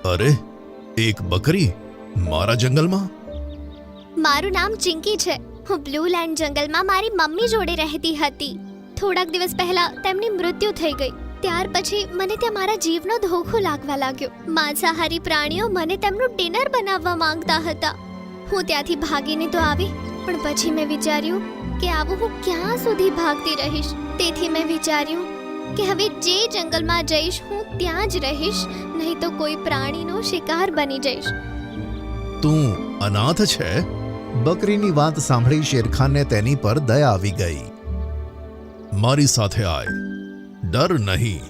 અરે, એક બકરી મારા જંગલમાં? મારું નામ ચિંકી છે. હું બ્લુ લેન્ડ જંગલમાં મારી મમ્મી જોડે રહેતી હતી. થોડાક દિવસ પહેલા તેમની મૃત્યુ થઈ ગઈ. ત્યાર પછી મને ત્યાં મારા જીવનો ધોખો લાગવા લાગ્યો. માંસાહારી પ્રાણીઓ મને તેમનું ડિનર બનાવવા માંગતા હતા. હું ત્યાંથી ભાગીને તો આવી, પણ પછી મેં વિચાર્યું કે આવું હું ક્યાં સુધી ભાગતી રહીશ. તેથી મેં વિચાર્યું કે હવે જે જંગલમાં જઈશ હું ત્યાં જ રહીશ, નહીં તો કોઈ પ્રાણીનો શિકાર બની જઈશ. તું અનાથ છે? બકરીની વાત સાંભળી શેરખાનને તેની પર દયા આવી ગઈ. મારી સાથે આય, ડર નહીં.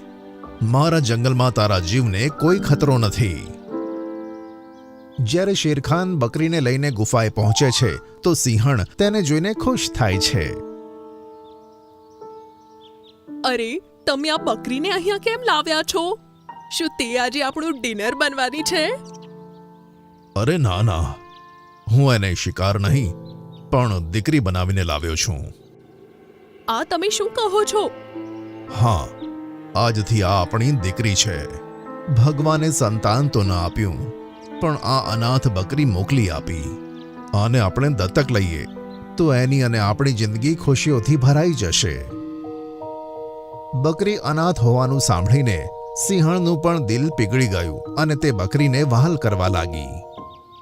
મારા જંગલમાં તારા જીવને કોઈ ખતરો નથી. જ્યારે શેરખાન બકરીને લઈને ગુફાએ પહોંચે છે તો સિંહણ તેને જોઈને ખુશ થાય છે. અરે, તમે આ બકરીને અહીંયા કેમ લાવ્યા છો? શું તે આજે આપણું ડિનર બનવાની છે? અરે ના ના, હું એને શિકાર નહીં પણ દીકરી બનાવીને લાવ્યો છું. આ તમે શું કહો છો? હા, આજથી આ આપણી દીકરી છે. ભગવાને સંતાન તો ન આપ્યું, પણ આ અનાથ બકરી મોકલી આપી. આને આપણે દત્તક લઈએ તો એની અને આપણી જિંદગી ખુશીઓથી ભરાઈ જશે. બકરી અનાથ હોવાનું સાંભળીને સિંહણનું પણ દિલ પીગળી ગયું અને તે બકરીને વહાલ કરવા લાગી.